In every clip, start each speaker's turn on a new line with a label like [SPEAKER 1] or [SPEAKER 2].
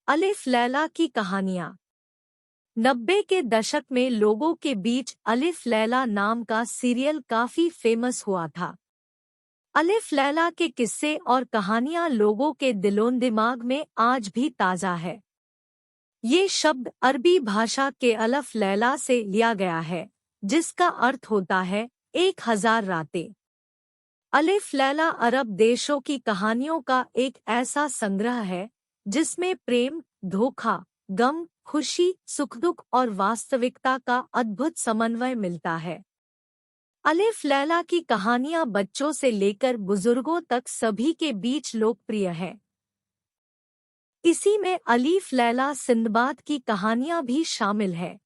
[SPEAKER 1] अलिफ लैला की कहानियाँ। 90 के दशक में लोगों के बीच अलिफ लैला नाम का सीरियल काफी फेमस हुआ था। अलिफ लैला के किस्से और कहानियाँ लोगों के दिलों-दिमाग में आज भी ताज़ा है। ये शब्द अरबी भाषा के अलिफ लैला से लिया गया है, जिसका अर्थ होता है 1000 रातें। अलिफ लैला अरब देशों की कहानियों का एक ऐसा संग्रह है जिसमें प्रेम, धोखा, गम, खुशी, सुख-दुख और वास्तविकता का अद्भुत समन्वय मिलता है। अलिफ लैला की कहानियां बच्चों से लेकर बुजुर्गों तक सभी के बीच लोकप्रिय है। इसी में अलिफ लैला सिंदबाद की कहानियां भी शामिल है।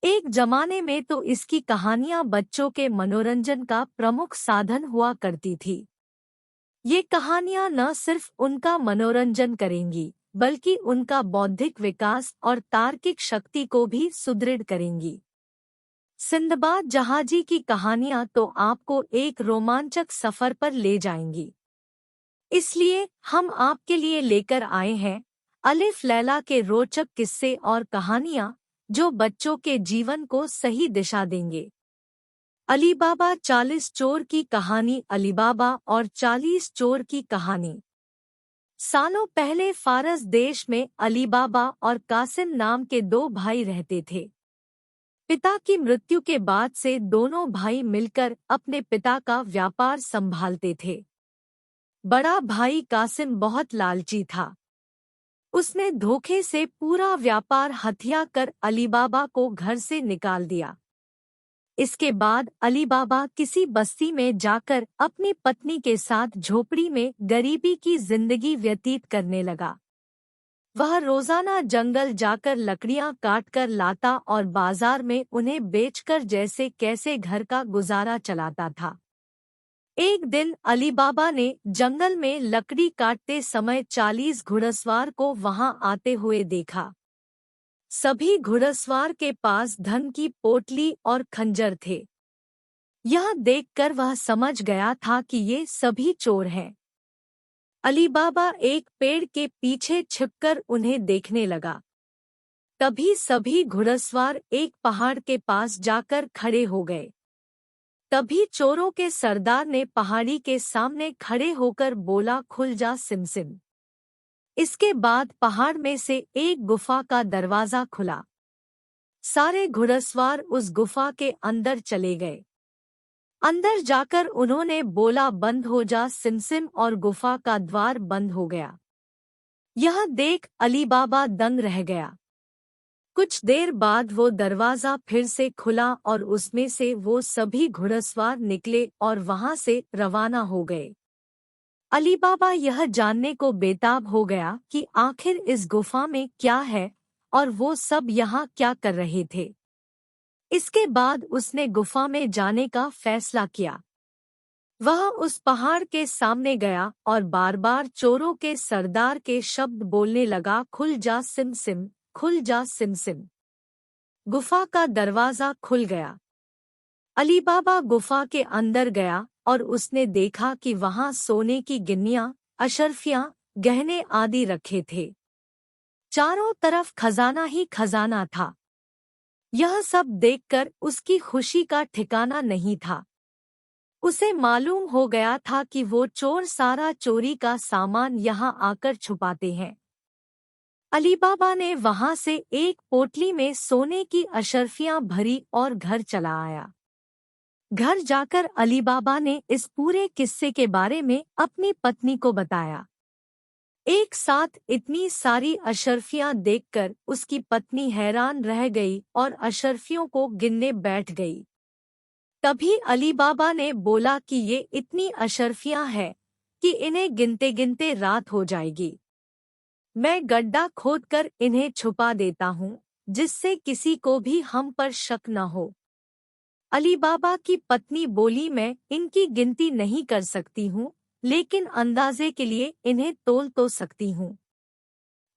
[SPEAKER 1] एक जमाने में तो इसकी कहानियां बच्चों के मनोरंजन का प्रमुख साधन हुआ करती थी। ये कहानियां न सिर्फ उनका मनोरंजन करेंगी, बल्कि उनका बौद्धिक विकास और तार्किक शक्ति को भी सुदृढ़ करेंगी। सिंदबाद जहाजी की कहानियां तो आपको एक रोमांचक सफर पर ले जाएंगी। इसलिए हम आपके लिए लेकर आए हैं अलिफ लैला के रोचक किस्से और कहानियां, जो बच्चों के जीवन को सही दिशा देंगे। अलीबाबा 40 चोर की कहानी। अलीबाबा और 40 चोर की कहानी। सालों पहले फारस देश में अलीबाबा और कासिम नाम के दो भाई रहते थे। पिता की मृत्यु के बाद से दोनों भाई मिलकर अपने पिता का व्यापार संभालते थे। बड़ा भाई कासिम बहुत लालची था। उसने धोखे से पूरा व्यापार हथिया कर अलीबाबा को घर से निकाल दिया। इसके बाद अलीबाबा किसी बस्ती में जाकर अपनी पत्नी के साथ झोपड़ी में गरीबी की जिंदगी व्यतीत करने लगा। वह रोजाना जंगल जाकर लकड़ियां काटकर लाता और बाजार में उन्हें बेचकर जैसे कैसे घर का गुजारा चलाता था। एक दिन अलीबाबा ने जंगल में लकड़ी काटते समय 40 घुड़सवार को वहां आते हुए देखा। सभी घुड़सवार के पास धन की पोटली और खंजर थे। यह देखकर वह समझ गया था कि ये सभी चोर हैं। अलीबाबा एक पेड़ के पीछे छिपकर उन्हें देखने लगा। तभी सभी घुड़सवार एक पहाड़ के पास जाकर खड़े हो गए। तभी चोरों के सरदार ने पहाड़ी के सामने खड़े होकर बोला, खुल जा सिमसिम। इसके बाद पहाड़ में से एक गुफा का दरवाजा खुला। सारे घुड़सवार उस गुफा के अंदर चले गए। अंदर जाकर उन्होंने बोला, बंद हो जा सिमसिम, और गुफा का द्वार बंद हो गया। यह देख अलीबाबा दंग रह गया। कुछ देर बाद वो दरवाजा फिर से खुला और उसमें से वो सभी घुड़सवार निकले और वहां से रवाना हो गए। अलीबाबा यह जानने को बेताब हो गया कि आखिर इस गुफा में क्या है और वो सब यहाँ क्या कर रहे थे। इसके बाद उसने गुफा में जाने का फैसला किया। वह उस पहाड़ के सामने गया और बार बार चोरों के सरदार के शब्द बोलने लगा, खुल जा सिमसिम, खुल जा सिमसिम। गुफा का दरवाजा खुल गया। अलीबाबा गुफा के अंदर गया और उसने देखा कि वहां सोने की गिन्नियां, अशर्फियां, गहने आदि रखे थे। चारों तरफ खजाना ही खजाना था। यह सब देखकर उसकी खुशी का ठिकाना नहीं था। उसे मालूम हो गया था कि वो चोर सारा चोरी का सामान यहाँ आकर छुपाते हैं। अलीबाबा ने वहां से एक पोटली में सोने की अशर्फियां भरी और घर चला आया। घर जाकर अलीबाबा ने इस पूरे किस्से के बारे में अपनी पत्नी को बताया। एक साथ इतनी सारी अशर्फियां देखकर उसकी पत्नी हैरान रह गई और अशर्फियों को गिनने बैठ गई। तभी अलीबाबा ने बोला कि ये इतनी अशर्फियां हैं कि इन्हें गिनते गिनते रात हो जाएगी। मैं गड्ढा खोदकर इन्हें छुपा देता हूँ, जिससे किसी को भी हम पर शक न हो। अलीबाबा की पत्नी बोली, मैं इनकी गिनती नहीं कर सकती हूँ, लेकिन अंदाजे के लिए इन्हें तोल तो सकती हूँ।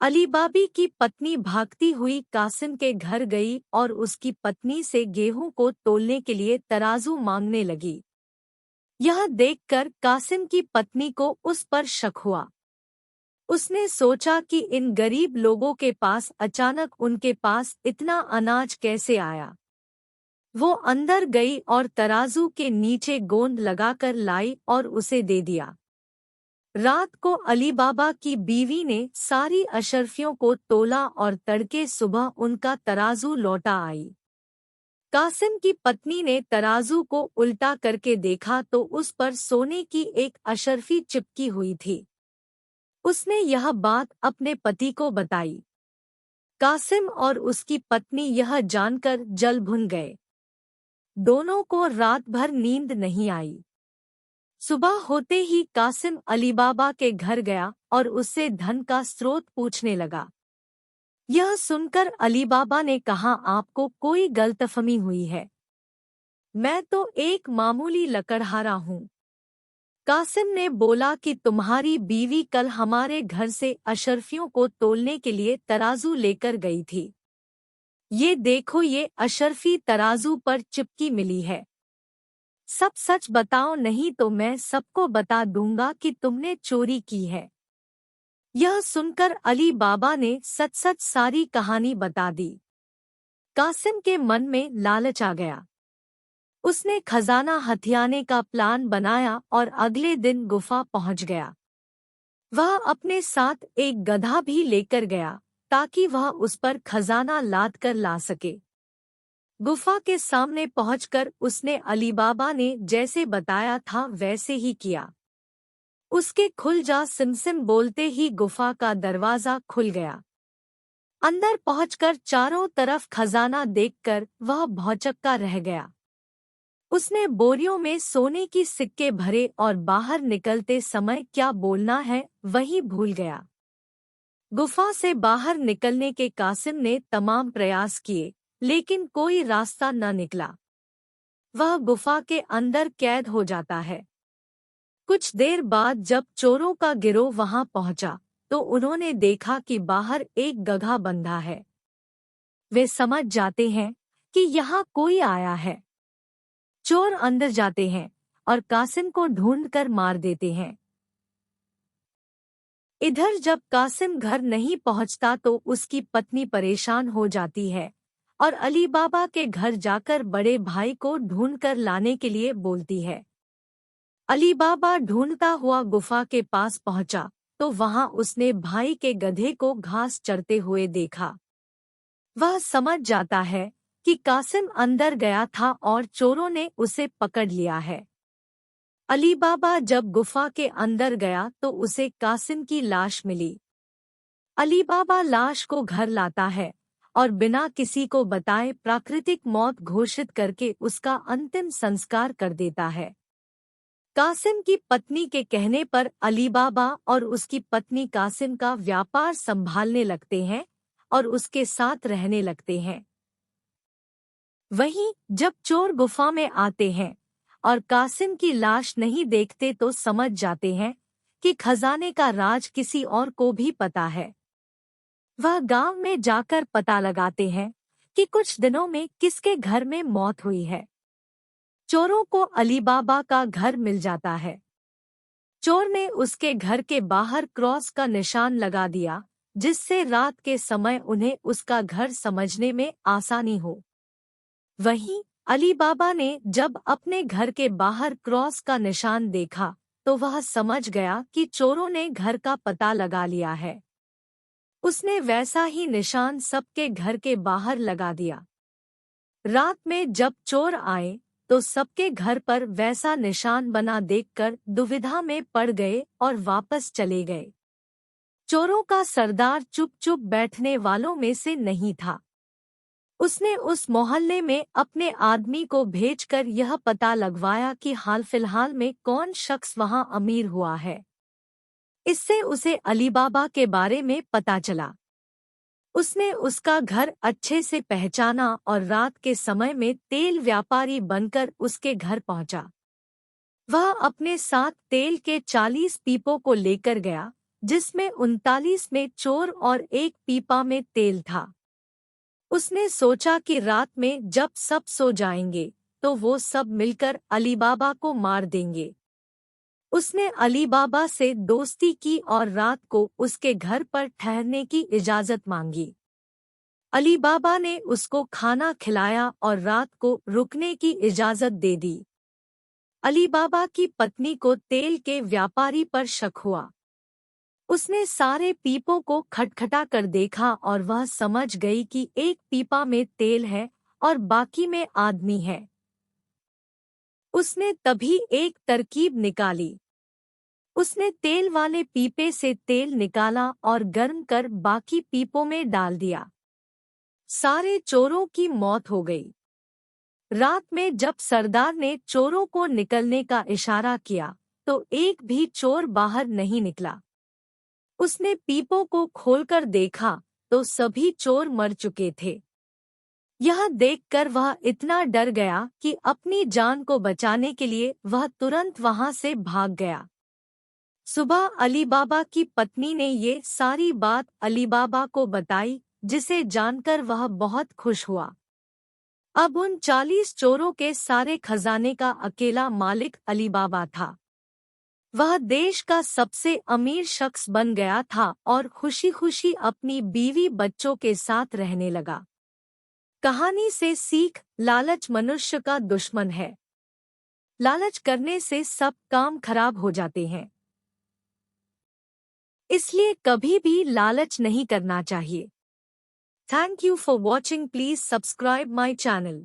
[SPEAKER 1] अलीबाबी की पत्नी भागती हुई कासिम के घर गई और उसकी पत्नी से गेहूं को तोलने के लिए तराजू मांगने लगी। यह देखकर कासिम की पत्नी को उस पर शक हुआ। उसने सोचा कि इन गरीब लोगों के पास अचानक उनके पास इतना अनाज कैसे आया। वो अंदर गई और तराजू के नीचे गोंद लगाकर लाई और उसे दे दिया। रात को अली बाबा की बीवी ने सारी अशर्फियों को तोला और तड़के सुबह उनका तराजू लौटा आई। कासिम की पत्नी ने तराजू को उल्टा करके देखा तो उस पर सोने की एक अशर्फी चिपकी हुई थी। उसने यह बात अपने पति को बताई। कासिम और उसकी पत्नी यह जानकर जल भुन गए। दोनों को रात भर नींद नहीं आई। सुबह होते ही कासिम अली बाबा के घर गया और उससे धन का स्रोत पूछने लगा। यह सुनकर अली बाबा ने कहा, आपको कोई गलतफहमी हुई है। मैं तो एक मामूली लकड़हारा हूँ। कासिम ने बोला कि तुम्हारी बीवी कल हमारे घर से अशर्फियों को तोलने के लिए तराजू लेकर गई थी। ये देखो, ये अशर्फी तराजू पर चिपकी मिली है। सब सच बताओ, नहीं तो मैं सबको बता दूंगा कि तुमने चोरी की है। यह सुनकर अली बाबा ने सच सच सारी कहानी बता दी। कासिम के मन में लालच आ गया। उसने खजाना हथियाने का प्लान बनाया और अगले दिन गुफा पहुंच गया। वह अपने साथ एक गधा भी लेकर गया ताकि वह उस पर खजाना लाद कर ला सके। गुफा के सामने पहुंचकर उसने अली बाबा ने जैसे बताया था वैसे ही किया। उसके खुल जा सिमसिम बोलते ही गुफा का दरवाजा खुल गया। अंदर पहुंचकर चारों तरफ खजाना देखकर वह भौचक्का रह गया। उसने बोरियों में सोने की सिक्के भरे और बाहर निकलते समय क्या बोलना है वही भूल गया। गुफा से बाहर निकलने के कासिम ने तमाम प्रयास किए, लेकिन कोई रास्ता न निकला। वह गुफा के अंदर कैद हो जाता है। कुछ देर बाद जब चोरों का गिरोह वहां पहुंचा तो उन्होंने देखा कि बाहर एक गधा बंधा है। वे समझ जाते हैं कि यहाँ कोई आया है। चोर अंदर जाते हैं और कासिम को ढूंढकर मार देते हैं। इधर जब कासिम घर नहीं पहुंचता तो उसकी पत्नी परेशान हो जाती है और अली बाबा के घर जाकर बड़े भाई को ढूंढकर लाने के लिए बोलती है। अली बाबा ढूंढता हुआ गुफा के पास पहुंचा तो वहां उसने भाई के गधे को घास चरते हुए देखा। वह समझ जाता है कि कासिम अंदर गया था और चोरों ने उसे पकड़ लिया है। अली बाबा जब गुफा के अंदर गया तो उसे कासिम की लाश मिली। अली बाबा लाश को घर लाता है और बिना किसी को बताए प्राकृतिक मौत घोषित करके उसका अंतिम संस्कार कर देता है। कासिम की पत्नी के कहने पर अली बाबा और उसकी पत्नी कासिम का व्यापार संभालने लगते हैं और उसके साथ रहने लगते हैं। वहीं जब चोर गुफा में आते हैं और कासिम की लाश नहीं देखते तो समझ जाते हैं कि खजाने का राज किसी और को भी पता है। वह गांव में जाकर पता लगाते हैं कि कुछ दिनों में किसके घर में मौत हुई है। चोरों को अली बाबा का घर मिल जाता है। चोर ने उसके घर के बाहर क्रॉस का निशान लगा दिया जिससे रात के समय उन्हें उसका घर समझने में आसानी हो। वहीं अली बाबा ने जब अपने घर के बाहर क्रॉस का निशान देखा तो वह समझ गया कि चोरों ने घर का पता लगा लिया है। उसने वैसा ही निशान सबके घर के बाहर लगा दिया। रात में जब चोर आए तो सबके घर पर वैसा निशान बना देखकर दुविधा में पड़ गए और वापस चले गए। चोरों का सरदार चुप चुप बैठने वालों में से नहीं था। उसने उस मोहल्ले में अपने आदमी को भेजकर यह पता लगवाया कि हाल फिलहाल में कौन शख्स वहां अमीर हुआ है। इससे उसे अली बाबा के बारे में पता चला। उसने उसका घर अच्छे से पहचाना और रात के समय में तेल व्यापारी बनकर उसके घर पहुंचा। वह अपने साथ तेल के 40 पीपों को लेकर गया जिसमें 39 में चोर और एक पीपा में तेल था। उसने सोचा कि रात में जब सब सो जाएंगे तो वो सब मिलकर अली बाबा को मार देंगे। उसने अली बाबा से दोस्ती की और रात को उसके घर पर ठहरने की इजाज़त मांगी। अली बाबा ने उसको खाना खिलाया और रात को रुकने की इजाज़त दे दी। अली बाबा की पत्नी को तेल के व्यापारी पर शक हुआ। उसने सारे पीपों को खटखटा कर देखा और वह समझ गई कि एक पीपा में तेल है और बाकी में आदमी है। उसने तभी एक तरकीब निकाली। उसने तेल वाले पीपे से तेल निकाला और गर्म कर बाकी पीपों में डाल दिया। सारे चोरों की मौत हो गई। रात में जब सरदार ने चोरों को निकलने का इशारा किया तो एक भी चोर बाहर नहीं निकला। उसने पीपों को खोलकर देखा तो सभी चोर मर चुके थे। यह देखकर वह इतना डर गया कि अपनी जान को बचाने के लिए वह तुरंत वहां से भाग गया। सुबह अली बाबा की पत्नी ने ये सारी बात अली बाबा को बताई, जिसे जानकर वह बहुत खुश हुआ। अब उन 40 चोरों के सारे खजाने का अकेला मालिक अली बाबा था। वह देश का सबसे अमीर शख्स बन गया था और खुशी खुशी अपनी बीवी बच्चों के साथ रहने लगा। कहानी से सीख: लालच मनुष्य का दुश्मन है। लालच करने से सब काम खराब हो जाते हैं। इसलिए कभी भी लालच नहीं करना चाहिए। Thank you for watching. Please subscribe my channel.